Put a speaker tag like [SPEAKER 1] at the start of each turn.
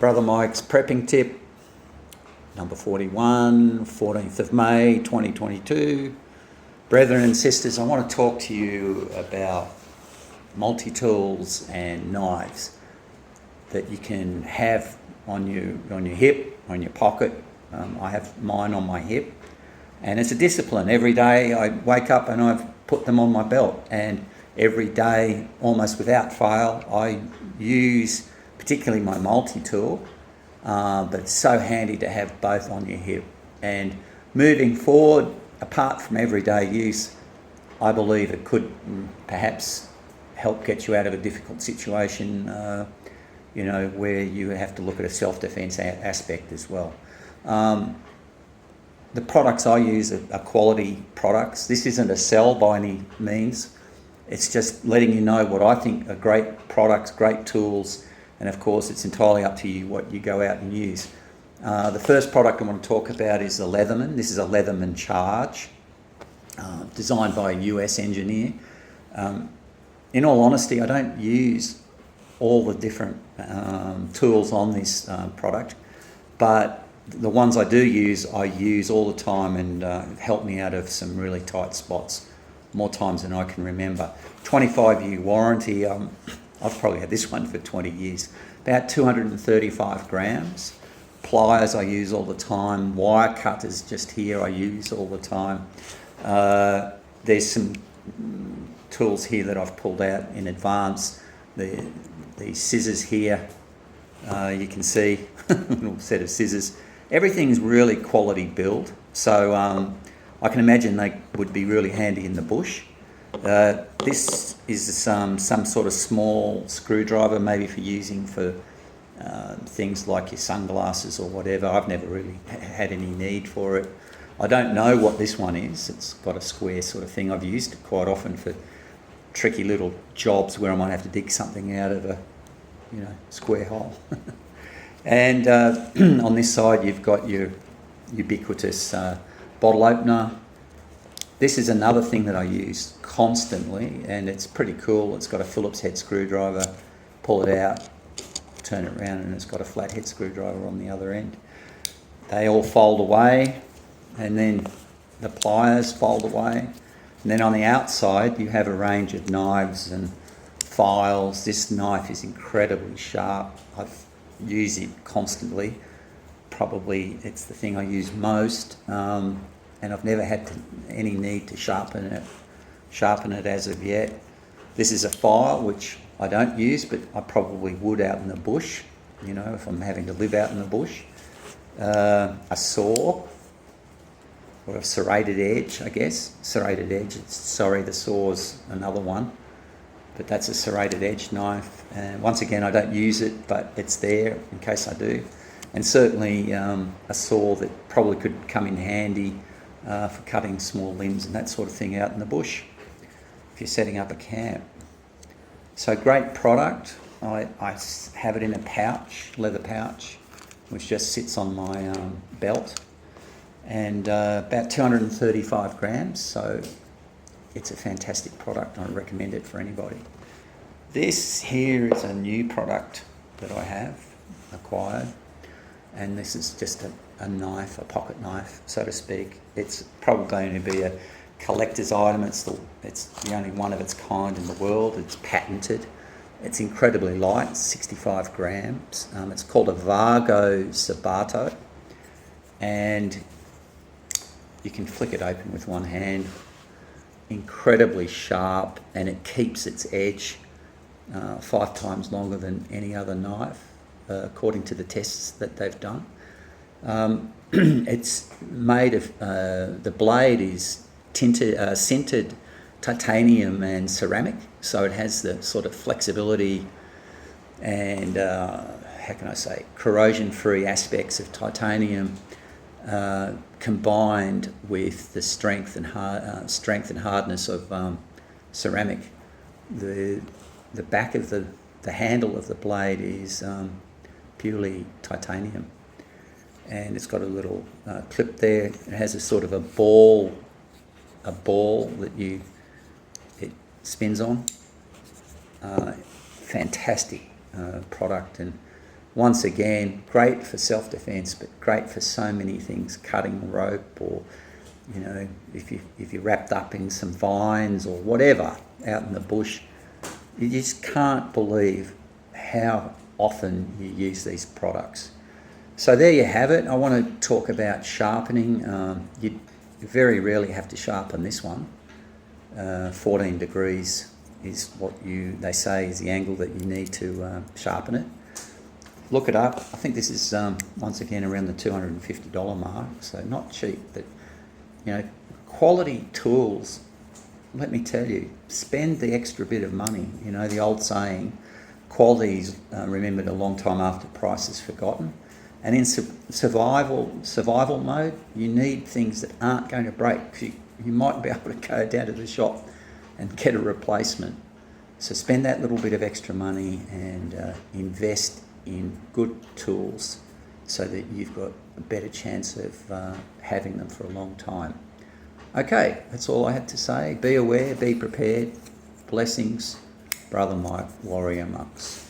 [SPEAKER 1] Brother Mike's prepping tip, number 41, 14th of May 2022. Brethren and sisters, I want to talk to you about multi-tools and knives that you can have on your hip, on your pocket. I have mine on my hip, and it's a discipline. Every day I wake up and I've put them on my belt, and every day, almost without fail, I use particularly my multi-tool, but it's so handy to have both on your hip. And moving forward, apart from everyday use, I believe it could perhaps help get you out of a difficult situation, where you have to look at a self-defense aspect as well. The products I use are quality products. This isn't a sell by any means. It's just letting you know what I think are great products, great tools, and of course it's entirely up to you what you go out and use. The first product I want to talk about is the Leatherman. This is a Leatherman Charge, designed by a US engineer. In all honesty, I don't use all the different tools on this product, but the ones I use all the time and help me out of some really tight spots, more times than I can remember. 25-year warranty. I've probably had this one for 20 years. About 235 grams. Pliers I use all the time. Wire cutters just here I use all the time. There's some tools here that I've pulled out in advance. The scissors here, you can see, a little set of scissors. Everything's really quality build, so I can imagine they would be really handy in the bush. This is some sort of small screwdriver, maybe for using for things like your sunglasses or whatever. I've never really had any need for it. I don't know what this one is. It's got a square sort of thing. I've used it quite often for tricky little jobs where I might have to dig something out of a square hole. And on this side you've got your ubiquitous bottle opener. This is another thing that I use constantly, and it's pretty cool. It's got a Phillips head screwdriver. Pull it out, turn it around, and it's got a flat head screwdriver on the other end. They all fold away, and then the pliers fold away. And then on the outside you have a range of knives and files. This knife is incredibly sharp. I've used it constantly. Probably it's the thing I use most, and I've never had any need to sharpen it as of yet. This is a file which I don't use, but I probably would out in the bush, if I'm having to live out in the bush. A saw, or a serrated edge, I guess. Serrated edge, the saw's another one, but that's a serrated edge knife. And once again, I don't use it, but it's there in case I do. And certainly a saw that probably could come in handy for cutting small limbs and that sort of thing out in the bush if you're setting up a camp. So great product. I have it in a pouch, leather pouch, which just sits on my belt, and about 235 grams, so it's a fantastic product. I recommend it for anybody. This here is a new product that I have acquired, and this is just a knife, a pocket knife, so to speak. It's probably going to be a collector's item. It's the only one of its kind in the world. It's patented. It's incredibly light, 65 grams. It's called a Vargo Sabato, and you can flick it open with one hand. Incredibly sharp, and it keeps its edge 5 times longer than any other knife, according to the tests that they've done. It's made of, the blade is sintered titanium and ceramic, so it has the sort of flexibility and, corrosion-free aspects of titanium, combined with the strength and hardness of ceramic. The back of the handle of the blade is purely titanium, and it's got a little clip there. It has a sort of a ball that it spins on. Fantastic product, and once again, great for self-defense, but great for so many things, cutting rope, or, you know, if you're wrapped up in some vines or whatever out in the bush. You just can't believe how often you use these products. So there you have it. I want to talk about sharpening. You very rarely have to sharpen this one. 14 degrees is what they say is the angle that you need to sharpen it. Look it up. I think this is once again around the $250 mark, so not cheap, but you know, quality tools. Let me tell you, spend the extra bit of money. You know, the old saying, quality is remembered a long time after price is forgotten. And in survival mode, you need things that aren't going to break. You might be able to go down to the shop and get a replacement. So spend that little bit of extra money and invest in good tools so that you've got a better chance of having them for a long time. Okay, that's all I had to say. Be aware, be prepared. Blessings, Brother Mike, Warrior Monks.